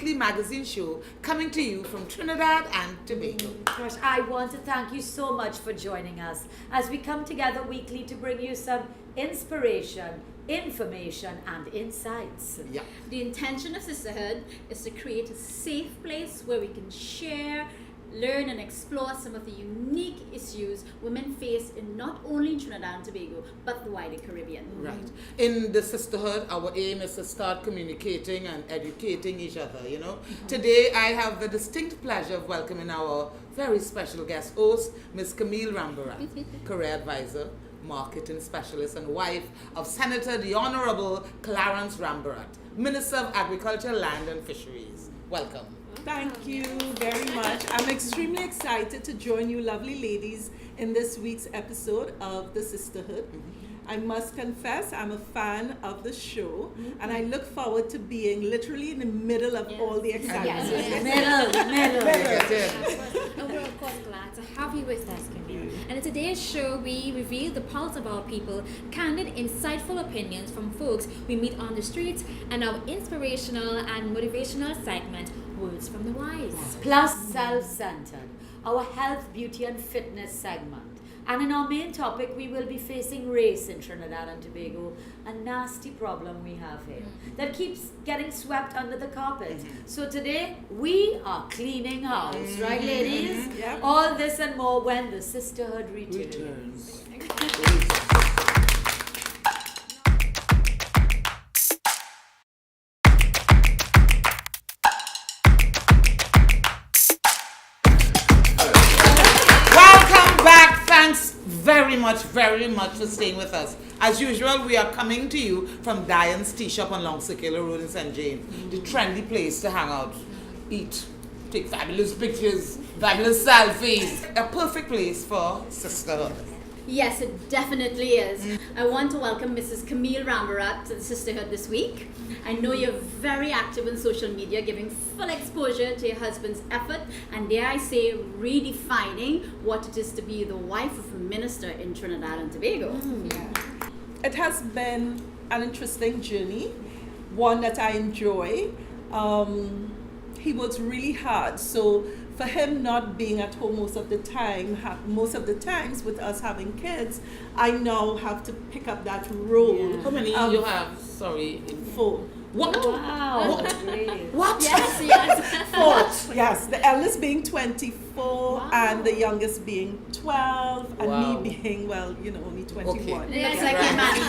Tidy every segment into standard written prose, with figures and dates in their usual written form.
weekly magazine show coming to you from Trinidad and Tobago. Gosh, I want to thank you so much for joining us as we come together weekly to bring you some inspiration, information, and insights. Yeah. The intention of Sisterhood is to create a safe place where we can share, learn, and explore some of the unique issues women face in not only Trinidad and Tobago, but the wider Caribbean. Right. In the Sisterhood, our aim is to start communicating and educating each other, you know. Today, I have the distinct pleasure of welcoming our very special guest host, Ms. Camilla Ramirez, career advisor, marketing specialist, and wife of Senator the Honorable Clarence Ramirez, Minister of Agriculture, Land and Fisheries. Welcome. Thank you very much. I'm extremely excited to join you lovely ladies in this week's episode of The Sisterhood. I must confess I'm a fan of the show, and I look forward to being literally in the middle of all the excitement. Middle. And we're of course glad to have you with us, Camille. And in today's show, we reveal the pulse of our people, candid, insightful opinions from folks we meet on the streets, and our inspirational and motivational segment, Words from the Wise. Plus self-centered, our health, beauty, and fitness segment. And in our main topic, we will be facing race in Trinidad and Tobago, a nasty problem we have here that keeps getting swept under the carpet. So today, we are cleaning house, right, ladies? Yep. All this and more when the Sisterhood returns. Thanks very much for staying with us. As usual, we are coming to you from Diane's Tea Shop on Long Circular Road in St. Jane, the trendy place to hang out, eat, take fabulous pictures, fabulous selfies. A perfect place for sisterhood. Yes, it definitely is. I want to welcome Mrs. Camilla Ramirez to the Sisterhood this week. I know you're very active on social media, giving full exposure to your husband's effort, and dare I say, redefining what it is to be the wife of a minister in Trinidad and Tobago. It has been an interesting journey, one that I enjoy. He works really hard, so for him not being at home most of the times with us having kids, I now have to pick up that role. How many you have? Sorry. 4. What? Wow, great. What? Yes. 4. Yes, the eldest being 24 and the youngest being 12, and me being, only 21. Okay. It looks like you're managing.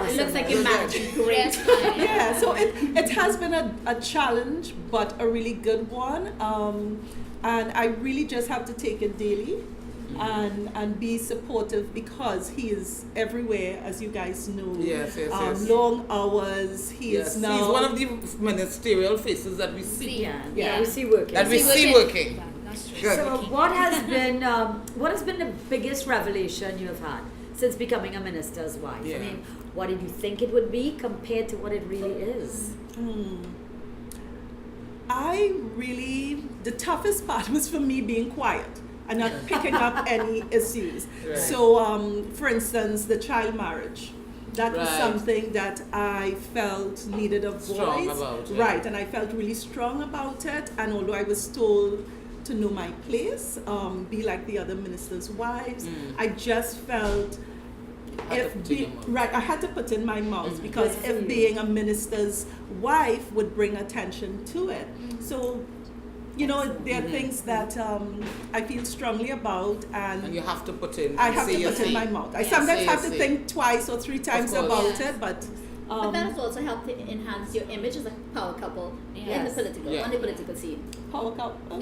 It looks like you're managing great. Yeah, so it has been a challenge, but a really good one. And I really just have to take it daily and be supportive because he is everywhere, as you guys know. Yes. Long hours. He is now. He's one of the ministerial faces that we see. Yeah, we see working. That we see working. Good. So what has been the biggest revelation you have had since becoming a minister's wife? Yeah. I mean, what did you think it would be compared to what it really is? The toughest part was for me being quiet and not picking up any issues. Right. So, for instance, the child marriage. That was Right. something that I felt needed a voice. Strong about it. Right, and I felt really strong about it. And although I was told to know my place, be like the other ministers' wives, I just felt I had to put in my mouth because if being a minister's wife would bring attention to it. So, there are things that I feel strongly about, and you have to put in. I have to put in my mouth. I sometimes have to think twice or 3 times about it, but But that has also helped to enhance your image as a power couple in the political scene. power couple.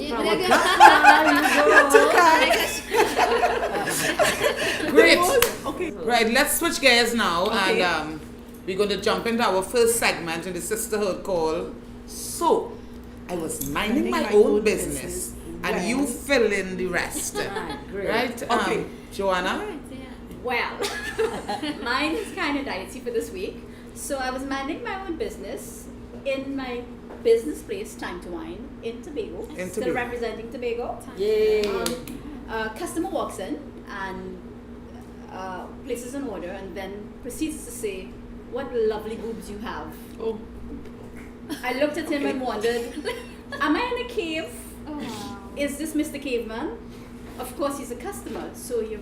Great. Okay. Right, let's switch gears now, Okay. and we're going to jump into our first segment in the Sisterhood called So I was minding my own business, and Well. you fill in the rest. Great. Right? Okay. Joanna? Well, mine is kind of dicey for this week. So I was minding my own business in my business place, Time to Wine, in Tobago. In Still Tobago. representing Tobago. Yay. Customer walks in and places an order and then proceeds to say, "What lovely boobs you have." Oh. I looked at him and wondered, am I in a cave? Oh, wow. Is this Mr. Caveman? Of course, he's a customer, so you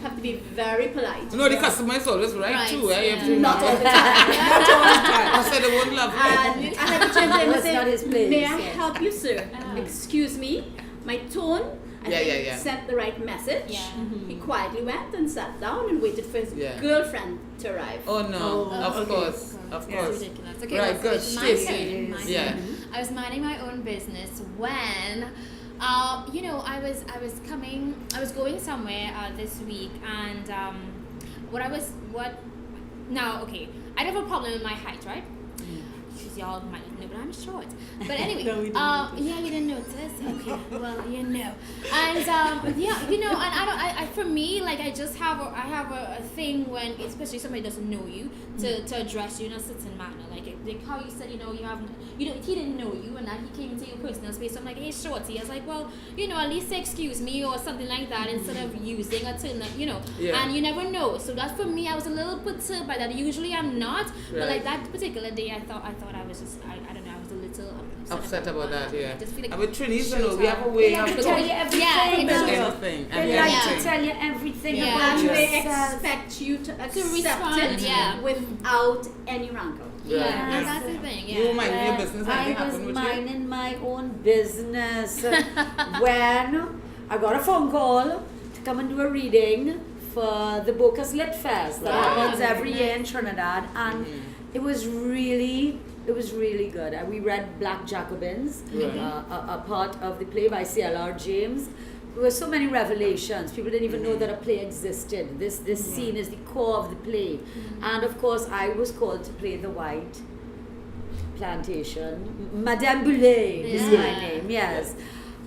have to be very polite. No, the customer is always right, too. Eh? You have to Not all the time. Not all the time. I said they won't love you. And I had to turn to him and That's not his say, place, may I yes. help you, sir? Excuse me, my tone, I think Yeah. sent the right message. Yeah. He quietly went and sat down and waited for his Yeah. girlfriend to arrive. Oh, no. Of okay. course. Of It's course. ridiculous. Okay, Right, well, good. it's my Stacey. turn. My Yeah. turn. I was minding my own business when, I was going somewhere this week, and I have a problem with my height, right? Because y'all might not know, but I'm short. But anyway, No, we didn't notice. yeah, you didn't notice. Okay, well, you know, and for me, like I have a thing when, especially somebody doesn't know you, to address you in a certain manner, like how you said, he didn't know you, and then he came into your personal space. So I'm like, hey, shorty. I was like, well, at least say excuse me or something like that instead of using a term that, Yeah. and you never know. So that for me, I was a little perturbed by that. Usually I'm not, but Right. like that particular day, I thought I was just, I don't know, I was a little Upset about that, yeah. I just feel like And with Trinise, shows we have a up. way They have of to tell you everything. Yeah, you know. everything. They and like Yeah. to tell you everything Yeah. about And they yourself. expect you to accept respond, it yeah. without any rancor. Yeah, Yes. that's the thing. Yeah. You mind your business, I anything was happened with you? minding my own business when I got a phone call to come and do a reading for the Bocas Lit Fest that happens every year in Trinidad, and it was really good. We read Black Jacobins, Right. a part of the play by C.L.R. James. There were so many revelations. People didn't even know that a play existed. This scene is the core of the play. And of course, I was called to play the White Plantation. Madame Boulay is my Yeah. name, yes.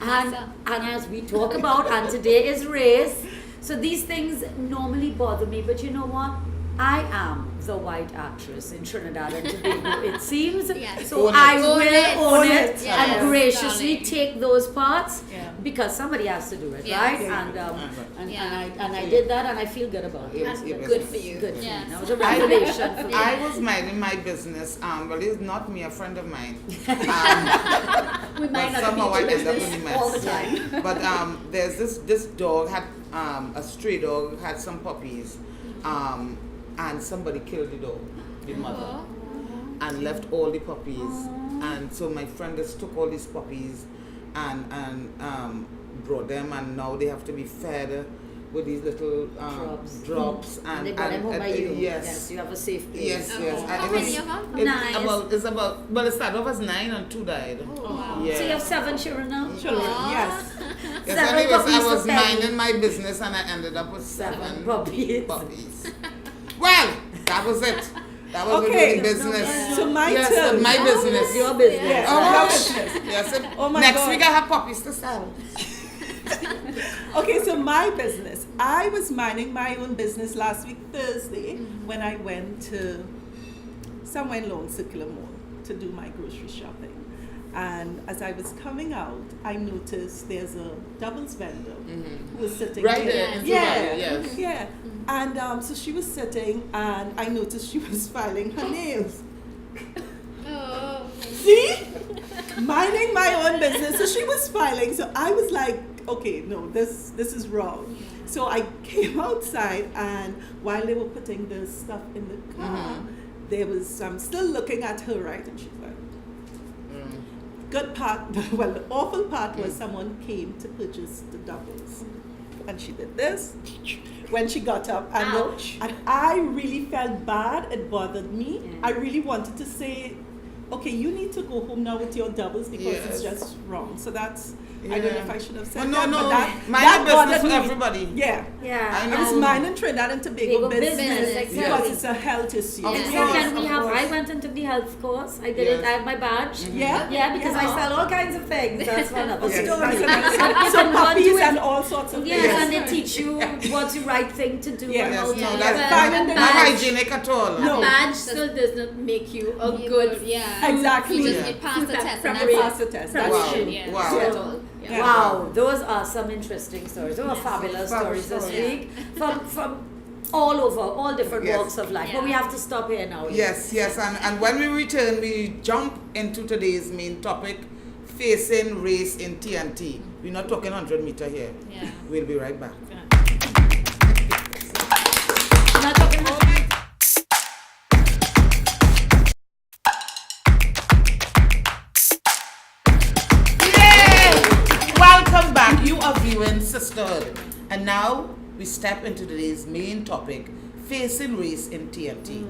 Awesome. And as we talk about, and today is race, so these things normally bother me, but you know what? I am the white actress in Trinidad and Tobago, it seems. Yes. So Own I it. will Own own it. it Yes, and graciously darling. take those parts Yeah. because somebody has to do it, Yes. right? Yeah. And I did that, and I feel good about it. It was your Good business. for you. Good for Yes. me. That was a revelation for me. I was minding my business. Well, it's not me, a friend of mine. We might But not somehow I be end up in business the mess. all the time. But there's this dog had a stray dog had some puppies, and somebody killed the dog, the mother, and left all the puppies. And so my friend just took all these puppies and brought them, and now they have to be fed with these little drops And they brought them home by you. Yes. You have a safe place. Yes, yes. And How it many was- of them? It's about, well, it started off as 9 and 2 died. Oh, wow. Yeah. So you have 7 children now? Children, yes. Yes, Seven anyways, puppies I to was pet. minding my business and I ended up with 7 7 puppies. Well, that was it. That was Okay. the business. So my Yes, turn. my business. Your business. Yes, Oh, your gosh. business. Yes, it- Oh my next God. week I have puppies to sell. Okay, so my business. I was minding my own business last week, Thursday, when I went to somewhere in Long Circular Mall to do my grocery shopping. And as I was coming out, I noticed there's a doubles vendor who was sitting Right there. there in Yeah, Somalia, yes. yeah. And so she was sitting, and I noticed she was filing her nails. Oh. See? Minding my own business. So she was filing. So I was like, okay, no, this is wrong. So I came outside, and while they were putting the stuff in the car, there was, I'm still looking at her, right? And she's like, good part, well, the awful part was someone came to purchase the doubles. And she did this when she got up. And, Ouch. and I really felt bad. It bothered me. Yeah. I really wanted to say, okay, you need to go home now with your doubles because it's Yes. just wrong. So that's, I don't know if I should have said Oh, no, that, no. but that, Mind that the business bothered for me. everybody. Yeah. Yeah. I I was know. minding Trinidad and Tobago Tobago business business, because exactly. it's a health issue. Of And course, then we of have, course. I went and took the health course. I did Yes. it. I had my badge. Yeah? Yeah, because I Yeah. sell all kinds of things. That's one of the Yes. stories. So can go puppies do it. and all sorts of Yes, things. and they teach you what's the right thing to do. Yes. and how Yes, to no, do that's it. fine. not Badge. hygienic at all. No. Badge still does not make you a good Yeah. Exactly. You just Yeah. you pass the test. And Preparation. that's Pass the test. That's Wow. true. Yeah. Wow. at all. Yeah. Yeah. Wow, those are some interesting stories. Those are fabulous Fabulous stories this stories. week. From all over, all different Yes. walks of life. But we have to stop here now. Yes, and when we return, we jump into today's main topic, facing race in TNT. We're not talking 100-meter here. Yeah. We'll be right back. We're not talking about Welcome back. You are viewing Sisterhood. And now we step into today's main topic, facing race in TNT.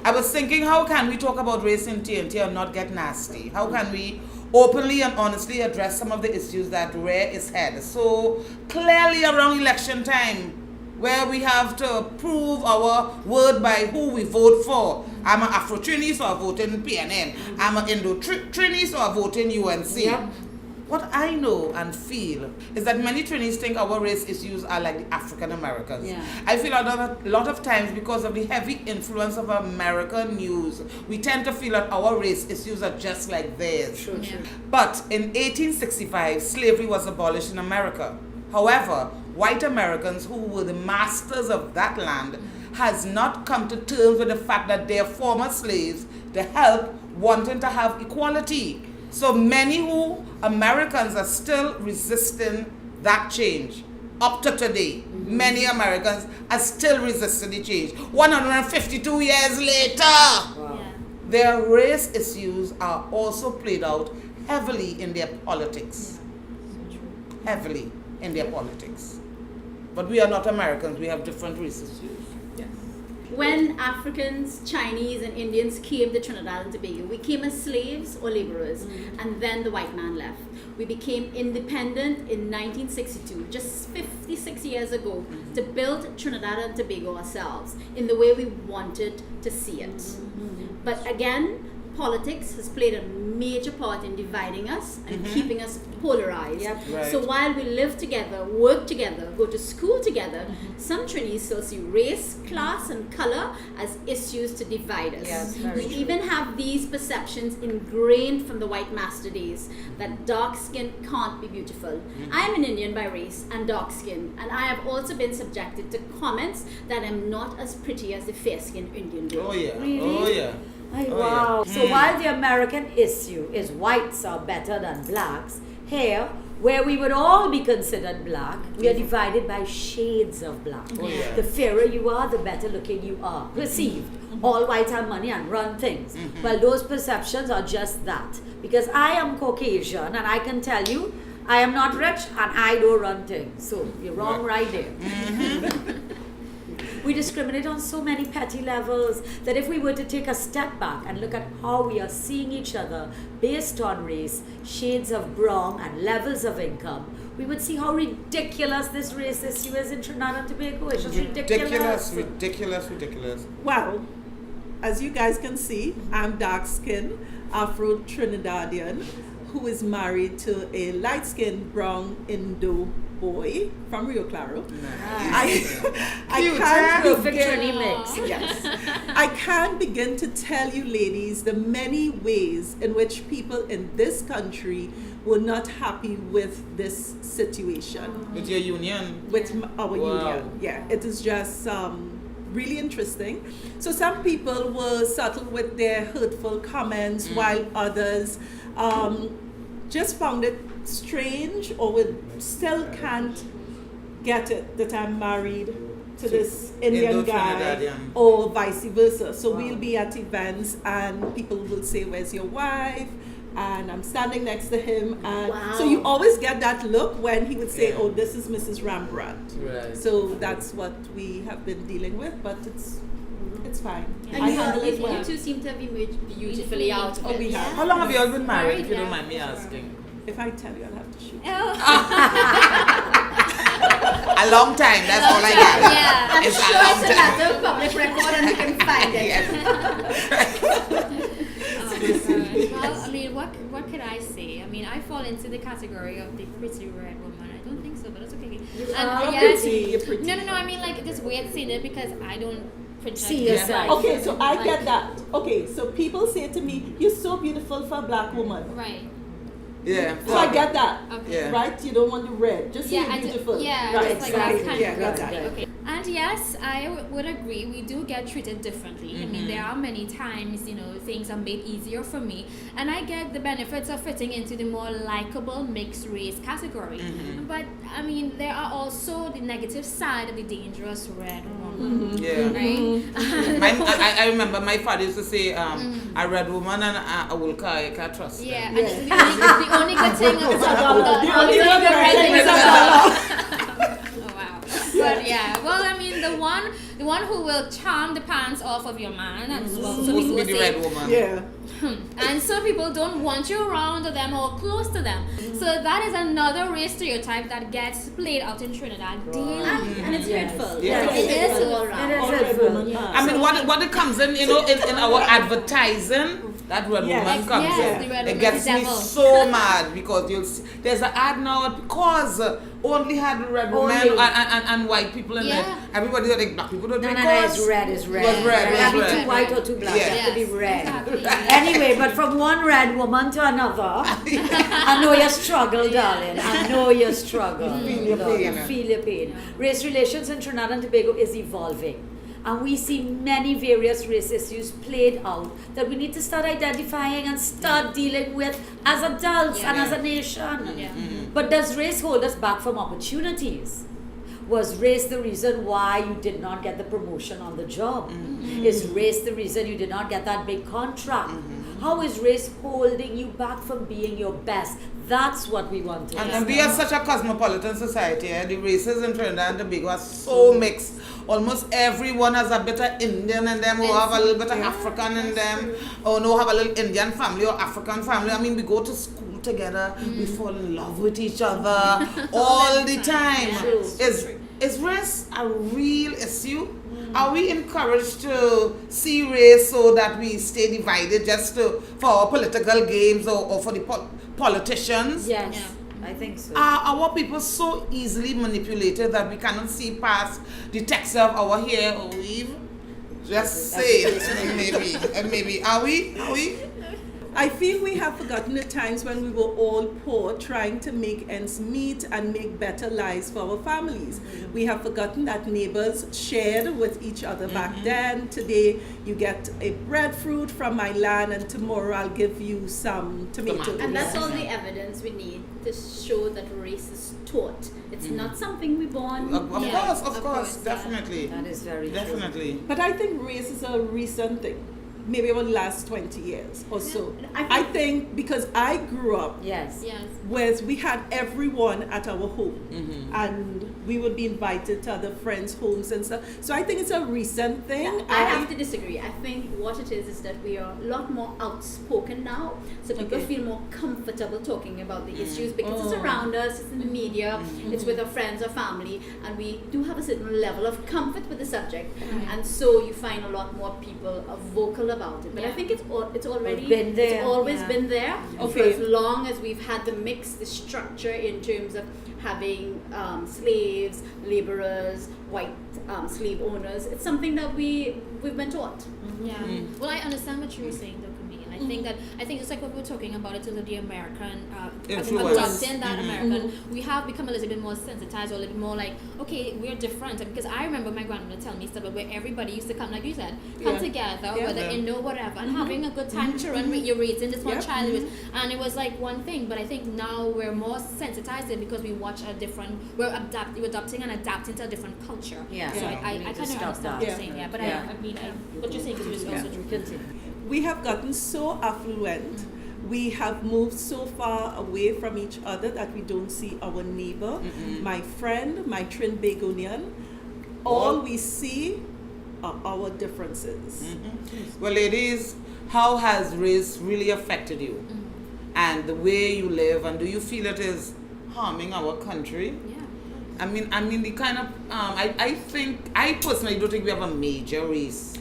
I was thinking, how can we talk about race in TNT and not get nasty? How can we openly and honestly address some of the issues that rear its head so clearly around election time, where we have to prove our word by who we vote for? I'm an Afro-Trini, so I vote in PNM. I'm an Indo-Trini, so I vote in UNC. Yep. What I know and feel is that many Trinis think our race issues are like the African Americans. Yeah. I feel a lot of times, because of the heavy influence of American news, we tend to feel that our race issues are just like theirs. True. But in 1865, slavery was abolished in America. However, white Americans who were the masters of that land has not come to terms with the fact that their former slaves, the help, wanting to have equality. So many Americans are still resisting that change. Up to today, many Americans are still resisting the change. 152 years later, Yeah. their race issues are also played out heavily in their politics. Heavily in their politics. But we are not Americans, we have different race issues. When Africans, Chinese, and Indians came to Trinidad and Tobago, we came as slaves or laborers, and then the white man left. We became independent in 1962, just 56 years ago, to build Trinidad and Tobago ourselves in the way we wanted to see it. But again, politics has played a major part in dividing us and keeping us polarized. Yep. Right. So while we live together, work together, go to school together, some Trinis still see race, class, and color as issues to divide us. Yes, we very true. even have these perceptions ingrained from the white master days that dark skin can't be beautiful. I am an Indian by race and dark skin, and I have also been subjected to comments that I'm not as pretty as the fair-skinned Indian girl. Oh yeah, Really? oh yeah. Ay, Oh, wow. yeah. So while the American issue is whites are better than blacks, here, where we would all be considered black, we are divided by shades of black. Oh, yeah. The fairer you are, the better looking you are, perceived. All whites have money and run things. Well, those perceptions are just that. Because I am Caucasian and I can tell you, I am not rich and I don't run things. So you're wrong right there. We discriminate on so many petty levels that if we were to take a step back and look at how we are seeing each other based on race, shades of brown, and levels of income, we would see how ridiculous this race issue is in Trinidad and Tobago. It's just ridiculous. Ridiculous. Well, as you guys can see, I'm dark-skinned Afro-Trinidadian who is married to a light-skinned brown Indo boy from Rio Claro. I can't Perfect begin, Trini mix. yes, I can't begin to tell you, ladies, the many ways in which people in this country were not happy with this situation. With your union. With our Wow. union. Yeah, it is just really interesting. So some people were subtle with their hurtful comments, while others just found it strange or would still can't get it that I'm married to this Indian guy Indo-Trinidadian. or vice versa. So we'll be at events and people will say, "Where's your wife?" And I'm standing next to him, and so you always get that look when he would say, Yeah. "Oh, this is Mrs. Rembrandt." Right. So that's what we have been dealing with, but it's fine. And I you, handle it you well. two seem to have emerged beautifully out of Oh, it. we have. How long have you all been married, Married if you don't now mind me for- asking? If I tell you, I'll have to shoot. A long time, that's all I got. Yeah. I'm It's a sure long it's a time. matter of public record and you can find it. Well, I mean, what could I say? I mean, I fall into the category of the pretty red woman. I don't think so, but it's okay. are yes, pretty, you're pretty. No, I mean, like, this weird saying it because I don't project See it. yourself. Okay, so I get that. Okay, so people say to me, "You're so beautiful for a black woman." Right. Yeah. So I get that. Okay. Yeah. Right? You don't want the red. Just say Yeah, you're beautiful. yeah, Right. just like that okay. kind Yeah, of got okay, that. okay. And And yes, I would agree. We do get treated differently. I mean, there are many times, things are made easier for me, and I get the benefits of fitting into the more likable mixed race category. But I mean, there are also the negative side of the dangerous red woman. Yeah. Right? I remember my father used to say, a red woman and a wolka, I can't trust. Yeah. them. And the only good thing is The only good thing is Oh wow. But yeah, well, I mean, the one who will charm the pants off of your man, and so Supposed to people be the say, red woman. Yeah. and so people don't want you around them or close to them. So that is another race stereotype that gets played out in Trinidad daily. And it's hurtful. Yeah. It It is is. all around. It is All red hurtful. woman. I mean, what it comes in, in our advertising, that red Yes. woman comes Yes, in. the red It woman, gets the me devil. so mad because you'll see, there's an ad now because only had red women Only. and white people in Yeah. it. Everybody like black people don't No, drink no, cause. it's red, it's red. It was red, It it can't was be red. too white or too black. Yeah. It has to be red. Exactly. Anyway, but from one red woman to another, I know your struggle, darling. I know your struggle. Feel your Lord, pain. I feel your pain. Race relations in Trinidad and Tobago is evolving. And we see many various race issues played out that we need to start identifying and start dealing with as adults and as a nation. Yeah. But does race hold us back from opportunities? Was race the reason why you did not get the promotion on the job? Is race the reason you did not get that big contract? How is race holding you back from being your best? That's what we want to And we are such a cosmopolitan society. The races in Trinidad and Tobago are so mixed. Almost everyone has a bit of Indian in them, or have a little bit of African in them, or no, have a little Indian family or African family. I mean, we go to school together, we fall in love with each other all the time. True. Is race a real issue? Are we encouraged to see race so that we stay divided just for our political games or for the politicians? Yes, Yeah. I think so. Are our people so easily manipulated that we cannot see past the texture of our hair or weave? Just say it. Maybe. Are we? I feel we have forgotten the times when we were all poor, trying to make ends meet and make better lives for our families. We have forgotten that neighbors shared with each other back then. Today, you get a breadfruit from my land, and tomorrow I'll give you some tomatoes. And that's all the evidence we need to show that race is taught. It's not something we born. Of Yeah, course, of course, yeah. definitely. That is very true. Definitely. But I think race is a recent thing, maybe over the last 20 years or so. I I think because I grew up Yes. Yes. where we had everyone at our home, and we would be invited to other friends' homes and stuff. So I think it's a recent thing. I have to disagree. I think what it is that we are a lot more outspoken now, so people Okay. feel more comfortable talking about the issues because it's around us, it's in the media, it's with our friends or family, and we do have a certain level of comfort with the subject, and so you find a lot more people are vocal about it. But I think it's already Been there. it's always Yeah. been there for Okay. as long as we've had the mix, the structure in terms of having slaves, laborers, white slave owners. It's something that we've been taught. Yeah. Well, I understand what you were saying, though, Camille. I think it's like what we were talking about in terms of the American, Influence. adopting that American. We have become a little bit more sensitized, or a little bit more like, okay, we're different. Because I remember my grandmother telling me stuff about where everybody used to come, like you said, come Yeah. together, Yeah. whether in no whatever, and having a good time. Children, you're raising this one Yep. child, and it was like one thing. But I think now we're more sensitized because we watch a different. We're adopting and adapting to a different culture. Yeah. So We I need kind to of stop understand that. what you're Yeah. saying. Yeah. But Yeah. I mean, what you're saying is also true. Continue. We have gotten so affluent. We have moved so far away from each other that we don't see our neighbor, my friend, my Trinbagonian. All we see are our differences. Well, ladies, how has race really affected you and the way you live, and do you feel it is harming our country? Yeah. I mean, the kind of I personally don't think we have a major race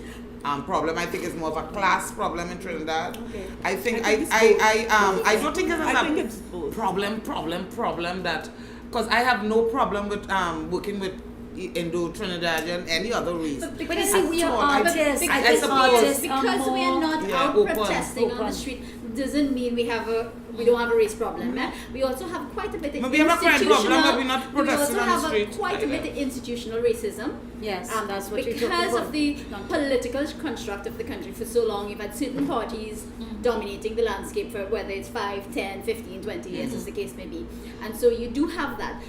problem. I think it's more of a class problem in Trinidad. Okay. I think I think I don't think it's I think a it's both. problem that, because I have no problem with working with Indo Trinidadian, any other race. But But you see, we are At all. I artists. I I think suppose- artists are Because we are more- not Yeah, out open, protesting on open. the street doesn't mean we have a We don't have a race problem. We also have quite a bit of We have a crime problem, but we're not we protesting also on the have street. quite a bit of institutional racism. Yes, that's what you're talking because about. of the political construct of the country. For so long, you've had certain parties dominating the landscape for whether it's 5, 10, 15, 20 years, as the case may be. And so you do have that.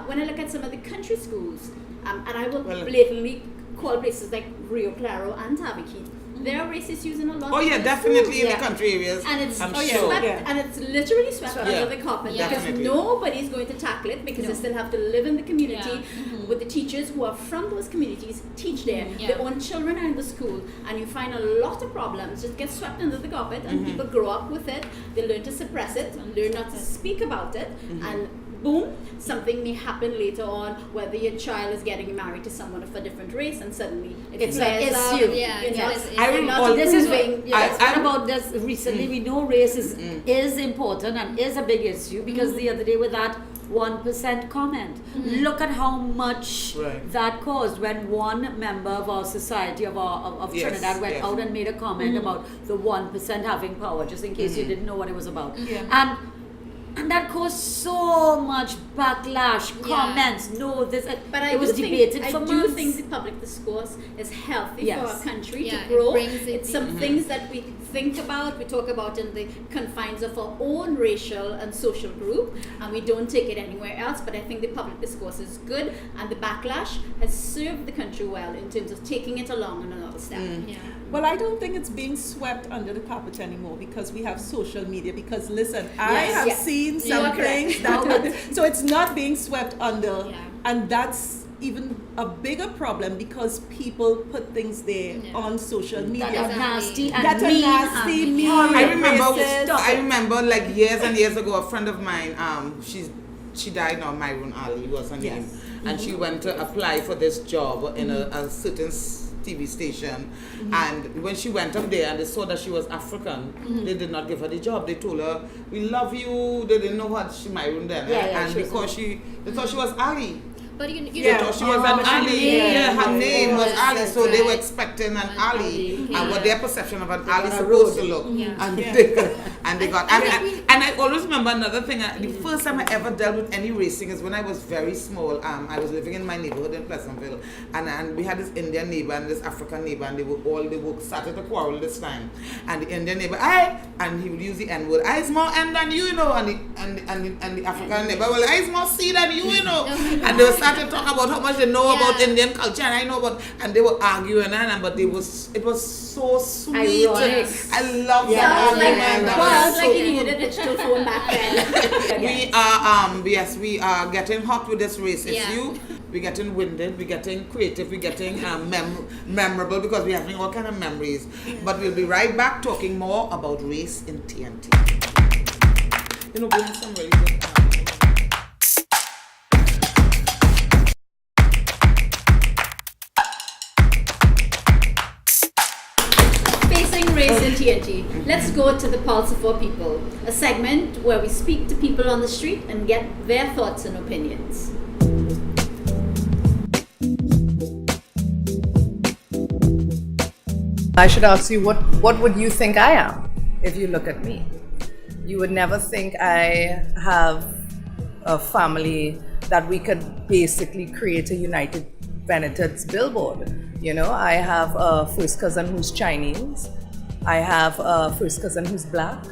When I look at some of the country schools, and I will blatantly call places like Rio Claro and Tavikit, there are race issues in a lot Oh of yeah, the definitely schools. in the country areas. And it's I'm swept, sure. and it's literally swept under the carpet because Definitely. nobody's going to tackle it because they still have to live in the community with the teachers who are from those communities, teach there. Their own children are in the school, and you find a lot of problems just get swept under the carpet, and people grow up with it. They learn to suppress it, learn not to speak about it, and boom, something may happen later on, whether your child is getting married to someone of a different race, and suddenly It's flares an out, issue. you're not This is approving. I thought about this recently. We know race is important and is a big issue because the other day with that 1% comment, look at how much that caused when one member of our society of Trinidad went out and made a comment about the 1% having power, just in case you didn't know what it was about. And that caused so much backlash, comments, no, this, But it was debated for months. I do think the public discourse is healthy for our country to it grow. brings it It's some things that we think about, we talk about in the confines of our own racial and social group, and we don't take it anywhere else. But I think the public discourse is good, and the backlash has served the country well in terms of taking it along on another step. Well, I don't think it's being swept under the carpet anymore because we have social media. Because listen, I have seen some things that happen. So it's not being swept under, and that's even a bigger problem because people put things there on social media. That are nasty and That are mean. nasty, mean. I remember like years and years ago, a friend of mine, she died now, Myron Ali was her name, and she went to apply for this job in a certain TV station, and when she went up there and they saw that she was African, they did not give her the job. They told her, "We love you." They didn't know what she Myron then, and because they thought she was Ali. But you They thought she was an Ali. Her name was Ali, so they were expecting an Ali, and what their perception of an Ali supposed to look. And they got. And I always remember another thing. The first time I ever dealt with any racing is when I was very small. I was living in my neighborhood in Pleasantville, and we had this Indian neighbor and this African neighbor, and they were started to quarrel this time. And the Indian neighbor, and he would use the N word. I's more N than you, and the African neighbor, well, I's more C than you, and they were started to talk about how much they know about Indian culture, and I know about, and they were arguing, but it was so sweet. Ironic. I love that argument. Sounds like you needed a digital phone back then. We are getting hot with this race issue. We're getting winded, we're getting creative, we're getting memorable because we're having all kind of memories. But we'll be right back talking more about race in TNT. We have some really good Race in TNT. Let's go to the Pulse of Our People, a segment where we speak to people on the street and get their thoughts and opinions. I should ask you, what would you think I am if you look at me? You would never think I have a family that we could basically create a United Bennett's billboard. I have a first cousin who's Chinese. I have a first cousin who's black.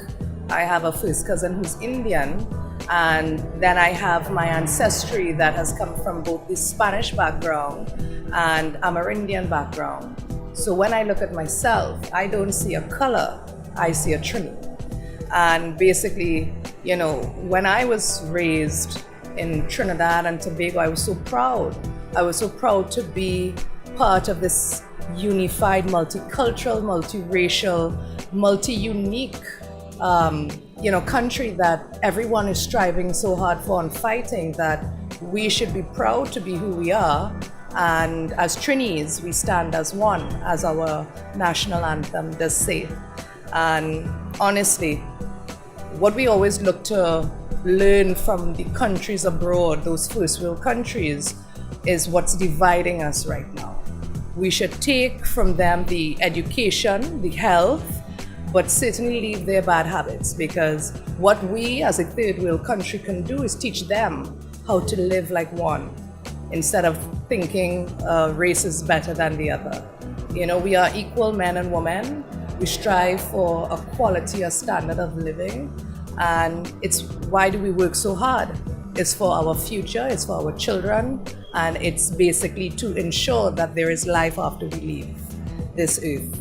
I have a first cousin who's Indian. And then I have my ancestry that has come from both the Spanish background and Amerindian background. So when I look at myself, I don't see a color, I see a Trini. And basically, when I was raised in Trinidad and Tobago, I was so proud. I was so proud to be part of this unified, multicultural, multiracial, multi-unique, country that everyone is striving so hard for and fighting, that we should be proud to be who we are. And as Trinis, we stand as one, as our national anthem does say. And honestly, what we always look to learn from the countries abroad, those first world countries, is what's dividing us right now. We should take from them the education, the health, but certainly leave their bad habits, because what we as a third world country can do is teach them how to live like one, instead of thinking race is better than the other. You know, we are equal men and women. We strive for a quality, a standard of living, and it's why do we work so hard? It's for our future, it's for our children, and it's basically to ensure that there is life after we leave this earth.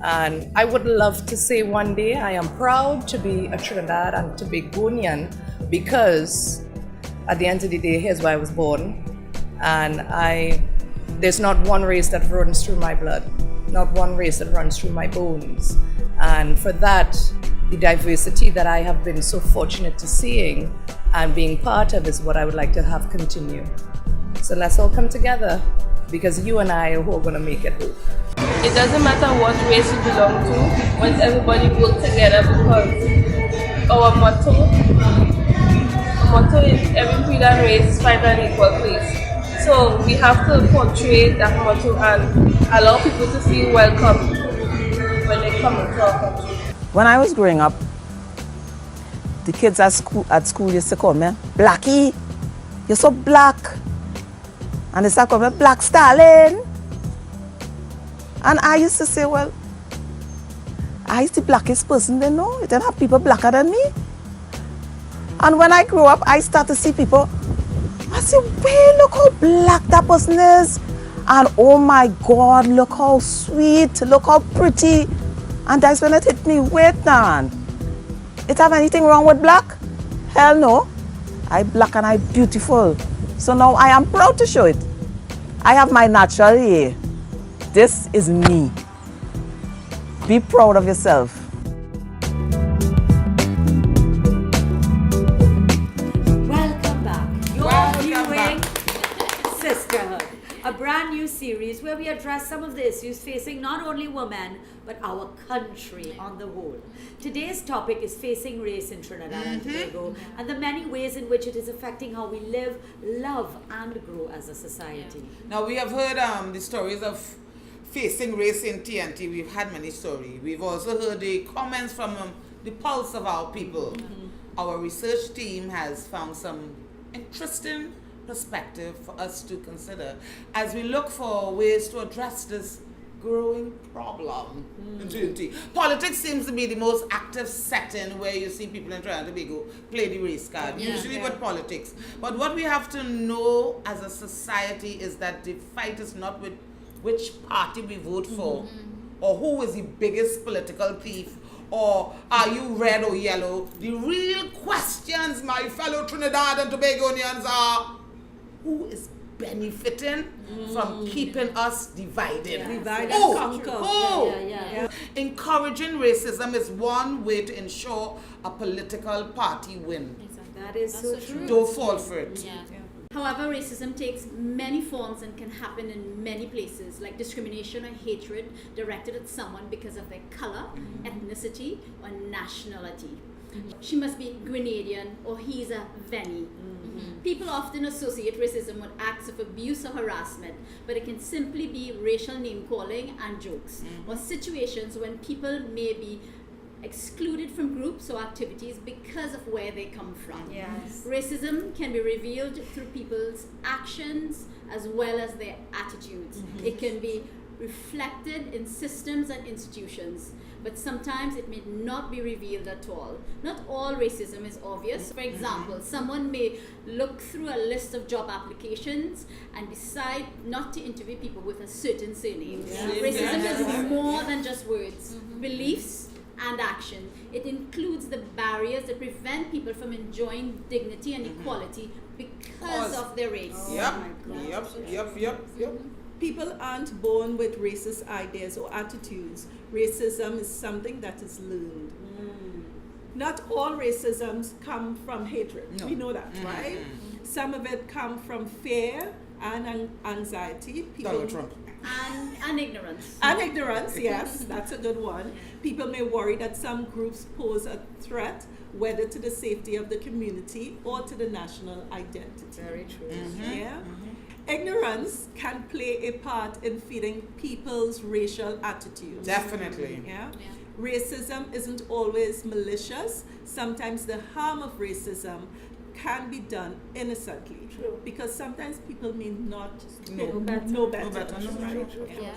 And I would love to say one day I am proud to be a Trinidad and Tobagonian, because at the end of the day, here's where I was born, and there's not one race that runs through my blood, not one race that runs through my bones. And for that, the diversity that I have been so fortunate to seeing and being part of is what I would like to have continue. So let's all come together, because you and I are who are going to make it work. It doesn't matter what race you belong to, once everybody work together, because our motto is every creed and race find an equal place. So we have to portray that motto and allow people to feel welcome when they come into our country. When I was growing up, the kids at school used to call me, Blackie, you're so black. And they started calling me Black Stalin. And I used to say, well, I'm the blackest person they know. You don't have people blacker than me. And when I grew up, I started to see people, I said, wait, look how black that person is. And oh my God, look how sweet, look how pretty. And that's when it hit me, wait now. It have anything wrong with black? Hell no. I black and I beautiful. So now I am proud to show it. I have my natural hair. This is me. Be proud of yourself. Welcome back. You're Welcome viewing back. Sisterhood, a brand new series where we address some of the issues facing not only women but our country on the whole. Today's topic is facing race in Trinidad and Tobago, and the many ways in which it is affecting how we live, love, and grow as a society. Now, we have heard the stories of facing race in TNT. We've had many stories. We've also heard the comments from the pulse of our people. Our research team has found some interesting perspective for us to consider as we look for ways to address this growing problem in TNT. Politics seems to be the most active setting where you see people in Trinidad and Tobago play the race card, usually with politics. But what we have to know as a society is that the fight is not with which party we vote for, or who is the biggest political thief, or are you red or yellow. The real questions, my fellow Trinidad and Tobagonians, are who is benefiting from keeping us divided. Divide and conquer. Yeah. Encouraging racism is one way to ensure a political party win. That is so true. Don't fall for it. Yeah. However, racism takes many forms and can happen in many places, like discrimination or hatred directed at someone because of their color, ethnicity, or nationality. She must be Grenadian or he's a Veni. People often associate racism with acts of abuse or harassment, but it can simply be racial name calling and jokes, or situations when people may be excluded from groups or activities because of where they come from. Yes. Racism can be revealed through people's actions as well as their attitudes. It can be reflected in systems and institutions, but sometimes it may not be revealed at all. Not all racism is obvious. For example, someone may look through a list of job applications and decide not to interview people with a certain surname. Racism is more than just words, beliefs, and action. It includes the barriers that prevent people from enjoying dignity and equality because of their race. Yep. People aren't born with racist ideas or attitudes. Racism is something that is learned. Not all racisms come from hatred. No. We know that, right? Some of it come from fear and anxiety. Donald Trump. And ignorance. And ignorance, yes, that's a good one. People may worry that some groups pose a threat, whether to the safety of the community or to the national identity. Very true. Yeah. Ignorance can play a part in feeding people's racial attitudes. Definitely. Yeah. racism isn't always malicious. Sometimes the harm of racism can be done innocently. True. Because sometimes people may not No better. No better. Right? Yeah.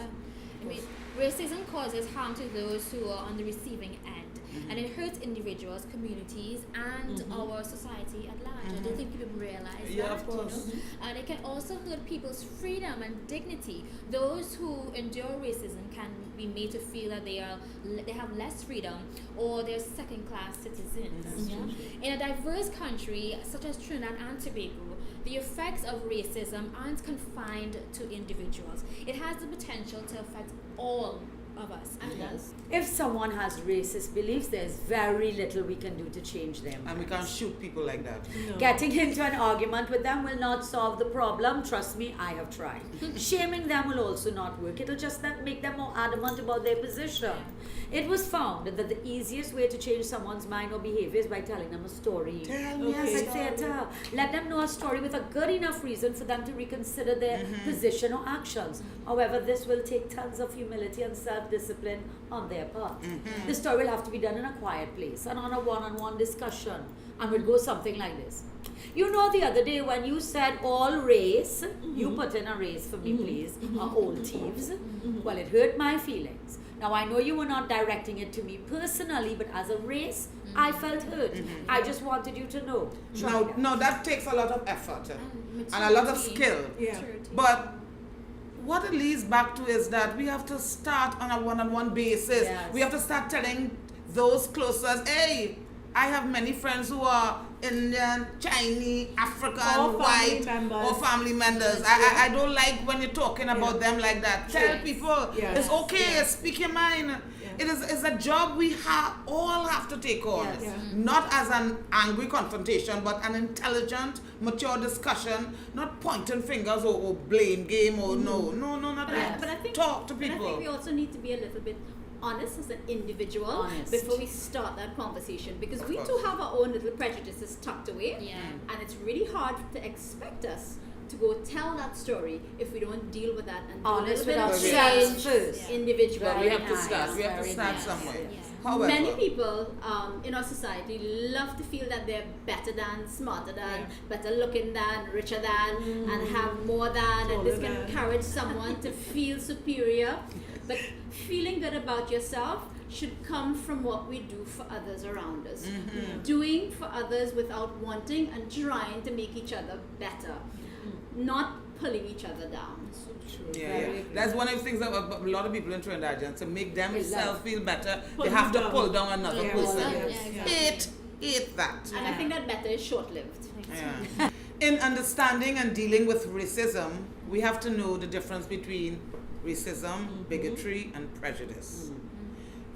I mean, racism causes harm to those who are on the receiving end, and it hurts individuals, communities, and our society at large. I don't think people realize Yeah, that. of course. You know? And it can also hurt people's freedom and dignity. Those who endure racism can be made to feel that they have less freedom, or they're second-class citizens. Yeah? In a diverse country such as Trinidad and Tobago, the effects of racism aren't confined to individuals. It has the potential to affect all of us. And it does. If someone has racist beliefs, there's very little we can do to change them. And we can't shoot people like that. Getting into an argument with them will not solve the problem. Trust me, I have tried. Shaming them will also not work. It'll just make them more adamant about their position. It was found that the easiest way to change someone's mind or behavior is by telling them a story. Yes, like theatre. Let them know a story with a good enough reason for them to reconsider their position or actions. However, this will take tons of humility and self-discipline on their part. The story will have to be done in a quiet place and on a one-on-one discussion, and will go something like this. You know, the other day when you said all race, you put in a race for me, please, old thieves. Well, it hurt my feelings. Now, I know you were not directing it to me personally, but as a race, I felt hurt. I just wanted you to know. No, that takes a lot of effort and a lot of skill. Yeah. But what it leads back to is that we have to start on a one-on-one basis. Yes. We have to start telling those closest, hey, I have many friends who are Indian, Chinese, African, Or family white, members. or family members. I don't like when you're talking about them like that. Tell people Yes. it's okay, speak your mind. It's a job we all have to take on. Yes. Yeah. Not as an angry confrontation, but an intelligent, mature discussion, not pointing fingers or blame game or no, not that. But I think Talk to But I people. think we also need to be a little bit honest as an individual Honest. before we start that conversation, because we course. too have our own little prejudices tucked away, Yeah. and it's really hard to expect us to go tell that story if we don't deal with that and do Honest a with little bit of ourselves change first. individually. Well, we have to nice, start. We have to very start nice. somewhere. Yes. However, Many people in our society love to feel that they're better than, smarter than, better looking than, richer than, and have more than, and this can Taller than. encourage someone to feel superior. But feeling good about yourself should come from what we do for others around us. Doing for others without wanting and trying to make each other better, not pulling each other down. yeah. That's one of the things that a lot of people in Trinidad, to make themselves feel better, Pull they have them to down. pull down another Yeah. person. Yeah, exactly. Hate that. And I think that better is short-lived. Yeah. In understanding and dealing with racism, we have to know the difference between racism, bigotry, and prejudice.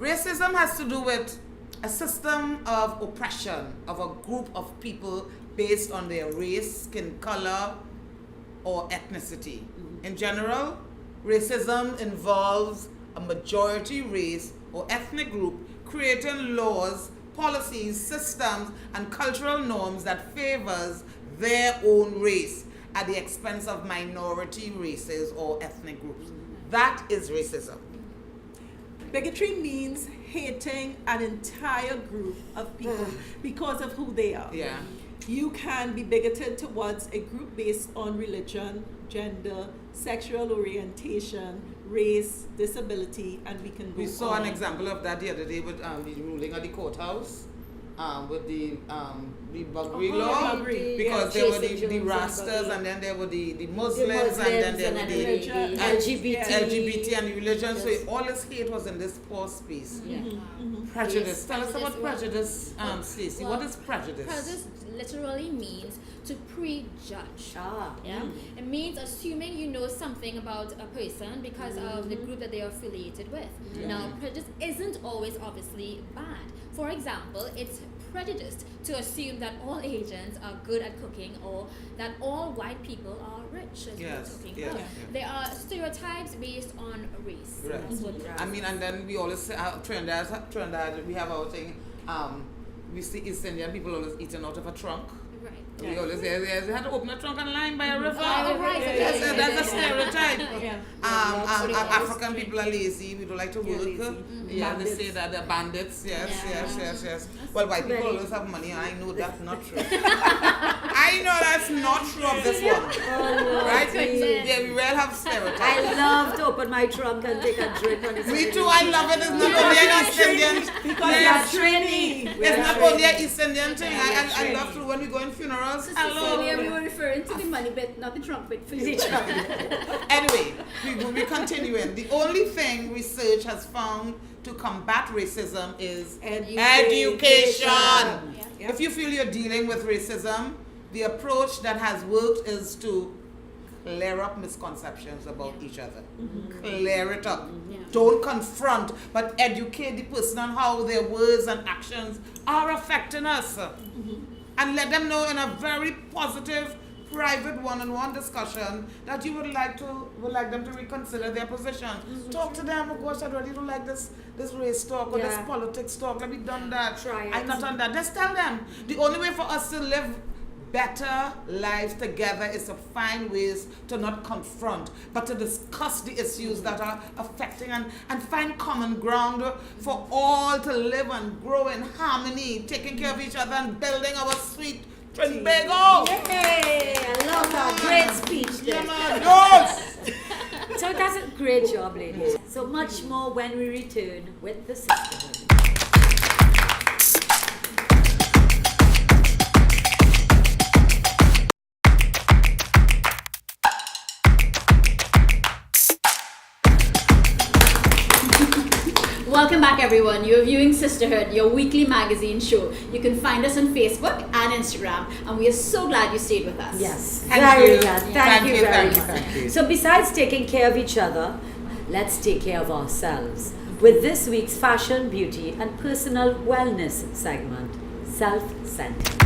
Racism has to do with a system of oppression of a group of people based on their race, skin color, or ethnicity. In general, racism involves a majority race or ethnic group creating laws, policies, systems, and cultural norms that favors their own race at the expense of minority races or ethnic groups. That is racism. Bigotry means hating an entire group of people because of who they are. Yeah. You can be bigoted towards a group based on religion, gender, sexual orientation, race, disability, and we can go We saw on. an example of that the other day with the ruling at the courthouse with the buggery law, buggery. because Yeah, there were Jason the Jones and Rastas, buggery. and then there were the The Muslims, and then there were the religion. LGBT. LGBT and the religion. So Yes. all this hate was in this poor space. Yeah. Prejudice. Tell us Prejudice, about well- prejudice, Stacey. well, What is prejudice? Prejudice literally means to prejudge. Ah. Yeah, it means assuming you know something about a person because of the group that they are affiliated with. Now, prejudice isn't always obviously bad. For example, it's prejudiced to assume that all Asians are good at cooking or that all white people are rich, as Yes, we're talking yes, about. yes. There are stereotypes based on race. Right. That's what I mean, and then we always say, Trinidad, we have our thing, we see East Indian people always eating out of a trunk. right. We always say, yes, you had to open a trunk and line by a river. Right. That's a stereotype. Yeah. African people are lazy. We don't like to work. Yeah, they say that they're bandits. Yes. Well, white people always have money. I know that's not true. I know that's not true of this one. Right? Yeah, we will have stereotypes. I love to open my trunk and take a drink on the Me too, I love it. It's not only an East Indian. Because they are training. It's not only an East Indian thing. I love to when we go in funerals. Earlier we were referring to the money bit, not the trunk bit for you. Anyway, we're continuing. The only thing research has found to combat racism is education. Yeah. If you feel you're dealing with racism, the approach that has worked is to clear up misconceptions about each other. Clear it up. Don't confront, but educate the person on how their words and actions are affecting us. And let them know in a very positive, private one-on-one discussion that you would like them to reconsider their position. Talk to them. Oh gosh, I really don't like this race talk or this politics talk. Let me done that. Try it. I'm not on that. Just tell them. The only way for us to live better lives together is to find ways to not confront, but to discuss the issues that are affecting and find common ground for all to live and grow in harmony, taking care of each other and building our sweet Trinbago. Yay! I love that. Great speech there. Yeah, man. Yes. So that's a great job, ladies. So much more when we return with the Sisterhood. Welcome back, everyone. You're viewing Sisterhood, your weekly magazine show. You can find us on Facebook and Instagram, and we are so glad you stayed with us. Yes, Thank very you. glad. Thank Thank you, you very thank you, much. thank you. So besides taking care of each other, let's take care of ourselves with this week's fashion, beauty, and personal wellness segment, Self-Centered.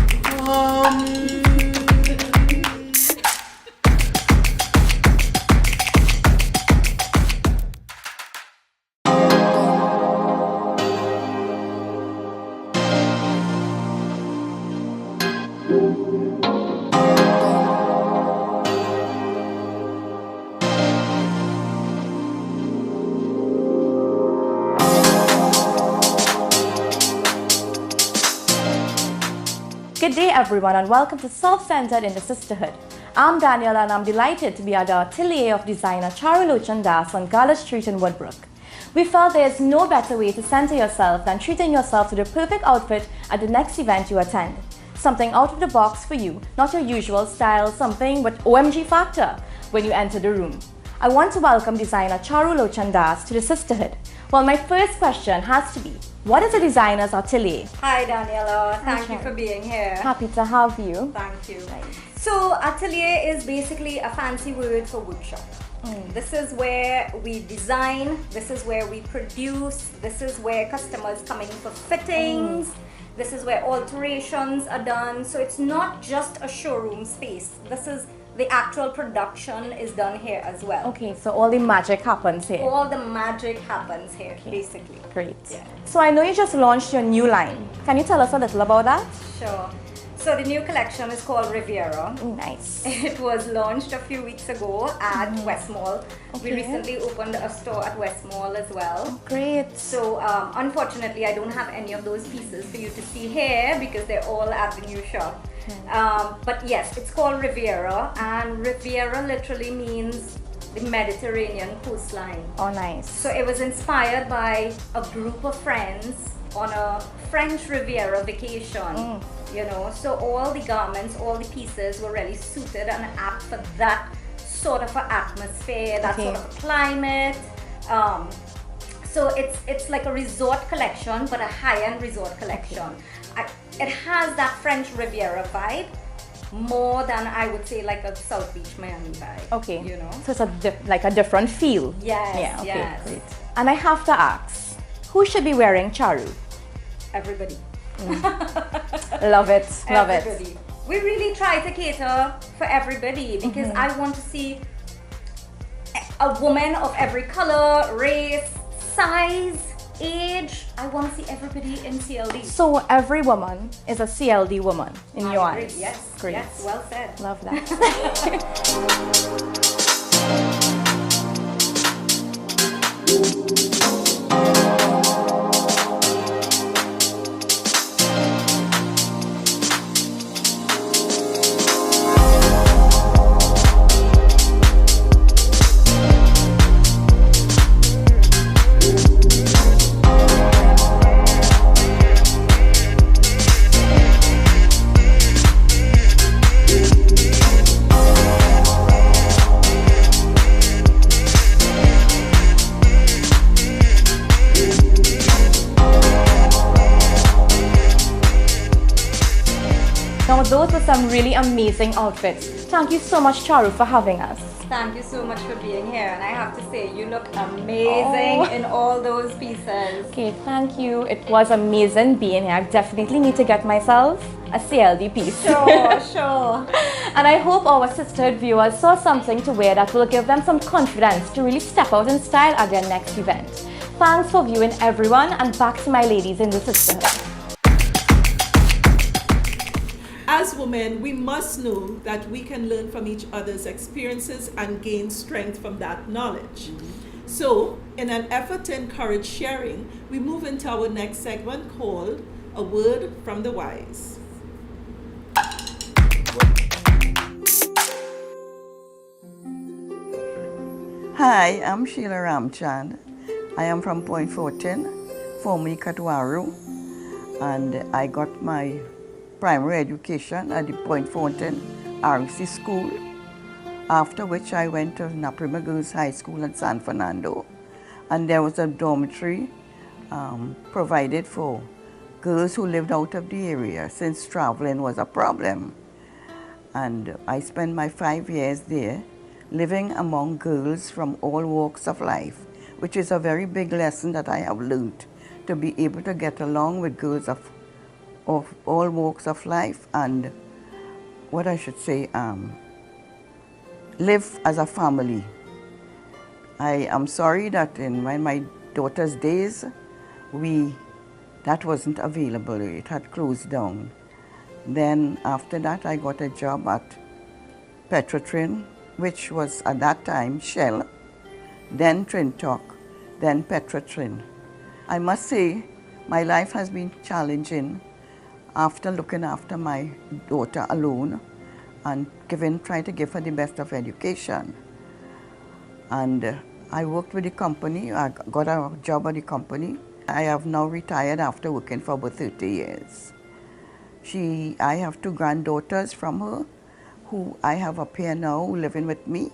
Good day everyone and welcome to Self-Centered in the Sisterhood. I'm Daniela and I'm delighted to be at the atelier of designer Charulochan Das on Gala Street in Woodbrook. We felt there's no better way to center yourself than treating yourself to the perfect outfit at the next event you attend. Something out of the box for you, not your usual style, something with OMG factor when you enter the room. I want to welcome designer Charulochan Das to the Sisterhood. Well, my first question has to be, what is a designer's atelier? Hi Daniela, thank you for being here. Happy to have you. Thank you. So atelier is basically a fancy word for workshop. This is where we design, this is where we produce, this is where customers come in for fittings, this is where alterations are done. So it's not just a showroom space. This is the actual production is done here as well. Okay, so all the magic happens here. All the magic happens here, basically. Great. Yeah. So I know you just launched your new line. Can you tell us a little about that? Sure. So the new collection is called Riviera. Nice. It was launched a few weeks ago at West Mall. We Okay. recently opened a store at West Mall as well. Great. So unfortunately, I don't have any of those pieces for you to see here because they're all at the new shop. But yes, it's called Riviera, and Riviera literally means the Mediterranean coastline. Oh, nice. So it was inspired by a group of friends on a French Riviera vacation, you know. So all the garments, all the pieces were really suited and apt for that sort of an atmosphere, that sort of a climate. So it's like a resort collection, but a high-end resort collection. It has that French Riviera vibe more than I would say like a South Beach Miami vibe. Okay. You know. So it's like a different feel. Yes. Yeah. Okay. Yes. Great. And I have to ask, who should be wearing charu? Everybody. Love it. Love it. Everybody. We really try to cater for everybody because I want to see a woman of every color, race, size, age, I want to see everybody in CLD. So every woman is a CLD woman in your Agree. eyes. Yes, Great. yes, well said. Love that. Now those were some really amazing outfits. Thank you so much, Charu, for having us. Thank you so much for being here, and I have to say, you look amazing in all those pieces. Okay, thank you. It was amazing being here. I definitely need to get myself a CLD piece. Sure, sure. And I hope our Sisterhood viewers saw something to wear that will give them some confidence to really step out in style at their next event. Thanks for viewing, everyone, and back to my ladies in the Sisterhood. As women, we must know that we can learn from each other's experiences and gain strength from that knowledge. So, in an effort to encourage sharing, we move into our next segment called A Word from the Wise. Hi, I'm Sheila Ramchand. I am from Point Fortin, formerly Katwaru, and I got my primary education at the Point Fortin RC School, after which I went to Naprima Girls High School in San Fernando, and there was a dormitory provided for girls who lived out of the area since traveling was a problem. And I spent my 5 years there living among girls from all walks of life, which is a very big lesson that I have learned, to be able to get along with girls of all walks of life and, what I should say, live as a family. I am sorry that in my daughter's days, that wasn't available. It had closed down. Then after that, I got a job at Petrotrin, which was at that time Shell, then Trintalk, then Petrotrin. I must say, my life has been challenging after looking after my daughter alone and trying to give her the best of education. And I worked with the company. I got a job at the company. I have now retired after working for about 30 years. I have 2 granddaughters from her, who I have up here now living with me.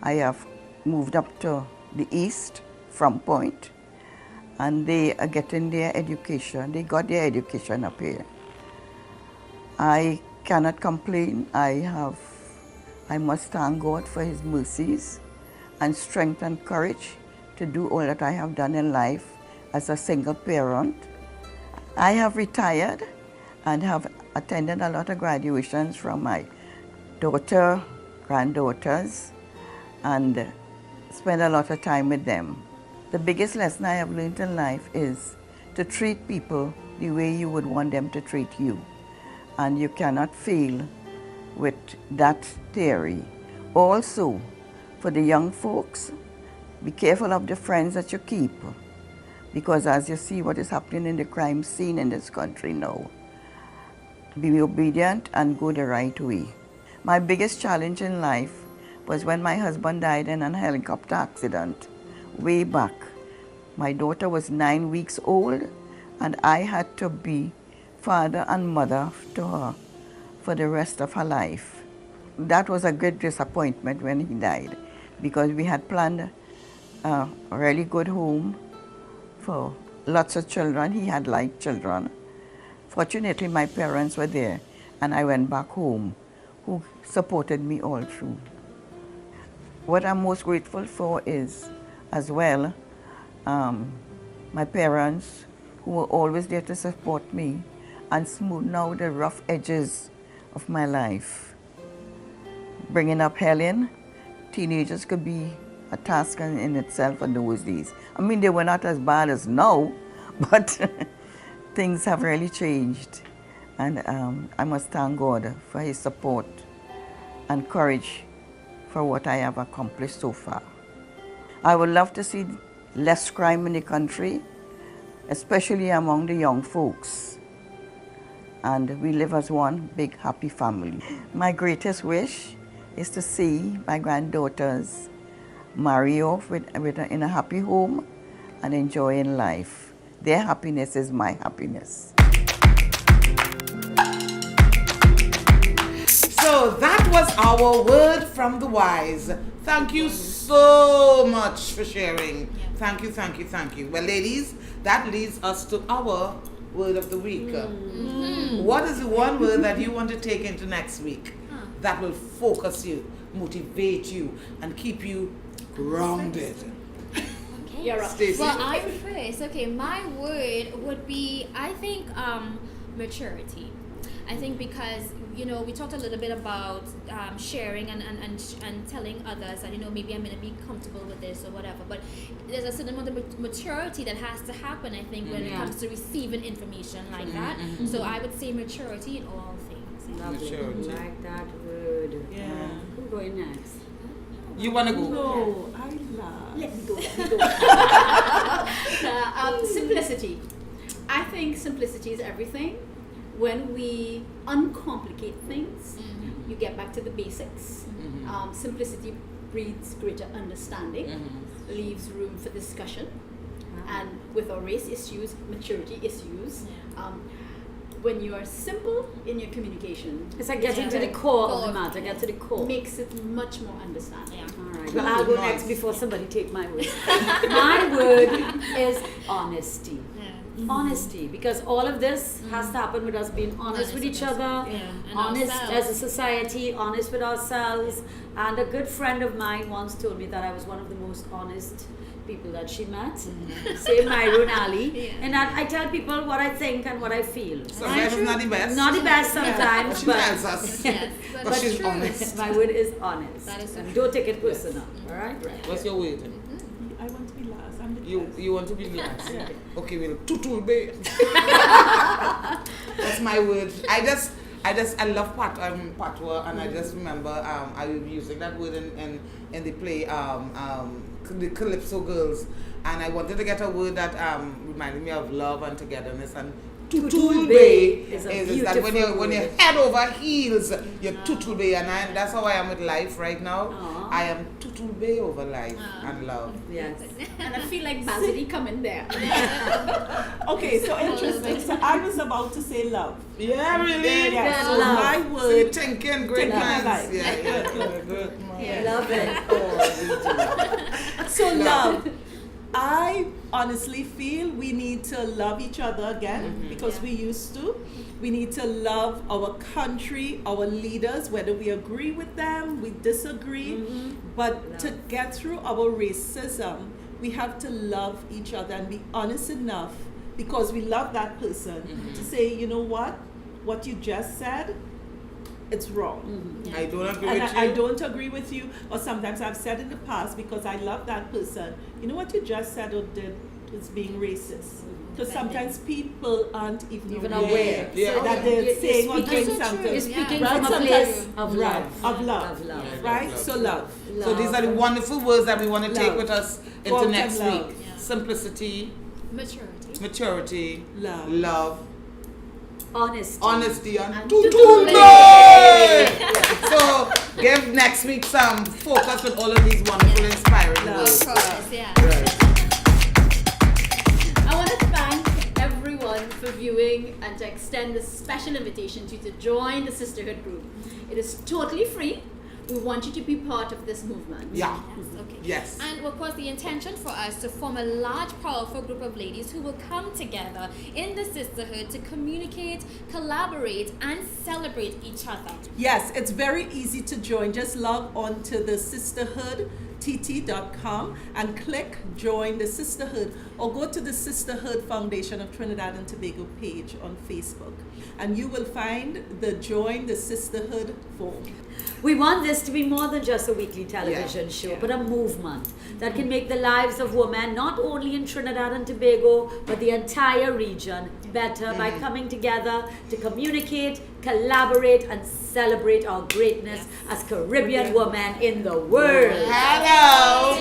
I have moved up to the east from Point, and they are getting their education. They got their education up here. I cannot complain. I must thank God for His mercies and strength and courage to do all that I have done in life as a single parent. I have retired and have attended a lot of graduations from my daughter, granddaughters, and spend a lot of time with them. The biggest lesson I have learned in life is to treat people the way you would want them to treat you. And you cannot fail with that theory. Also, for the young folks, be careful of the friends that you keep, because as you see what is happening in the crime scene in this country now, be obedient and go the right way. My biggest challenge in life was when my husband died in a helicopter accident way back. My daughter was 9 weeks old, and I had to be father and mother to her for the rest of her life. That was a great disappointment when he died, because we had planned a really good home for lots of children. He had like children. Fortunately, my parents were there, and I went back home, who supported me all through. What I'm most grateful for is, as well, my parents, who were always there to support me and smoothen out the rough edges of my life. Bringing up Helen, teenagers could be a task in itself in those days. I mean, they were not as bad as now, but things have really changed. And I must thank God for his support and courage for what I have accomplished so far. I would love to see less crime in the country, especially among the young folks. And we live as one big happy family. My greatest wish is to see my granddaughters marry off in a happy home and enjoying life. Their happiness is my happiness. So that was our word from the wise. Thank you so much for sharing. Thank you, thank you, thank you. Well, ladies, that leads us to our word of the week. What is the one word that you want to take into next week that will focus you, motivate you, and keep you grounded? You're up. Stacey? Well, I'm first. Okay, my word would be, I think, maturity. I think because, you know, we talked a little bit about sharing and telling others that, you know, maybe I'm going to be comfortable with this or whatever. But there's a certain amount of maturity that has to happen, I think, when it comes to receiving information like that. So I would say maturity in all things. Maturity. Like that word. Yeah. Who's going next? You want to go? No, I love. Let me go. Simplicity. I think simplicity is everything. When we uncomplicate things, you get back to the basics. Simplicity breeds greater understanding, leaves room for discussion, and with our race issues, maturity issues. When you are simple in your communication, It's like getting to the core of the matter, get to the core. makes it much more understanding. All right, well, I'll go next before somebody take my word. My word is honesty. Honesty, because all of this has to happen with us being honest with each other, and honest ourselves. as a society, honest with ourselves. And a good friend of mine once told me that I was one of the most honest people that she met. Same Myron Ali. And I tell people what I think and what I feel. Sometimes it's not the best. Not the best sometimes, She but tells us. Yes, But she's honest. my word is honest. That is so And don't take it personal. All right? What's your word? I want to be last. I'm the best. You want to be last? Okay, well, tutul be. That's my word. I love patois, and I just remember I was using that word in the play the Calypso Girls, and I wanted to get a word that reminded me of love and togetherness, and tutul be is that when you're head over heels, you're tutul be, and that's how I am with life right now. I am tutul be over life and love. Yes. And I feel like Basili coming there. Okay, so interesting. So I was about to say love. Yeah, really. Yeah, so love. my So you're word. thinking great Thinking minds. alike. Yeah, good. Love it. Oh, So love. I honestly feel we need to love each other again because we used to. We need to love our country, our leaders, whether we agree with them, we disagree. But to get through our racism, we have to love each other and be honest enough because we love that person to say, you know what you just said, it's wrong. I don't agree And with you. I don't agree with you, or sometimes I've said in the past because I love that person, you know what you just said or did is being racist. Because sometimes people aren't even aware Yeah. that they're saying or speaking- doing something. You're speaking Right? from a Sometimes- place of right, love. of love. Of love. Right? Love. So love. So these are the wonderful words that we want to take Love. with us Go out into and next love. week. Simplicity, Maturity. maturity, Love. love, honesty, and tutul So give next week some focus with all of these wonderful, inspiring Love. words. Of course, yeah. I want to thank everyone for viewing and to extend a special invitation to you to join the Sisterhood group. It is totally free. We want you to be part of this movement. Yeah. Okay. Yes. And of course, the intention for us to form a large, powerful group of ladies who will come together in the sisterhood to communicate, collaborate, and celebrate each other. Yes, it's very easy to join. Just log on to the Sisterhood tt.com and click Join the Sisterhood, or go to the Sisterhood Foundation of Trinidad and Tobago page on Facebook, and you will find the Join the Sisterhood form. We want this to be more than just a weekly television show, but a movement that can make the lives of women, not only in Trinidad and Tobago, but the entire region, better by coming together to communicate, collaborate, and celebrate our greatness as Caribbean women in the world. Hello!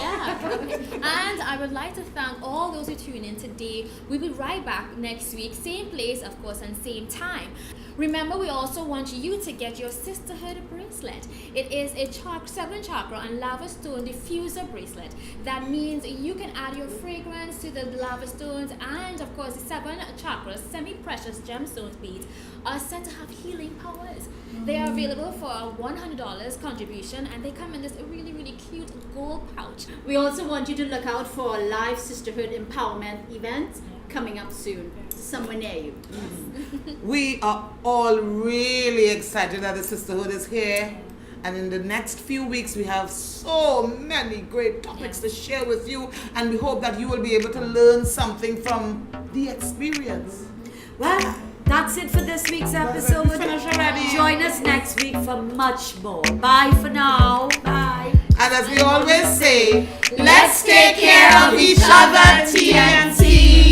And I would like to thank all those who tune in today. We will be right back next week, same place, of course, and same time. Remember, we also want you to get your Sisterhood bracelet. It is a 7 chakra and lava stone diffuser bracelet. That means you can add your fragrance to the lava stones, and of course the 7 chakras semi-precious gemstones beads are said to have healing powers. They are available for a $100 contribution, and they come in this really, really cute gold pouch. We also want you to look out for a live Sisterhood empowerment event coming up soon, somewhere near you. We are all really excited that the Sisterhood is here. And in the next few weeks, we have so many great topics to share with you. And we hope that you will be able to learn something from the experience. Well, that's it for this week's episode. Join us next week for much more. Bye for now. Bye. And as we always say, let's take care of each other, TNT.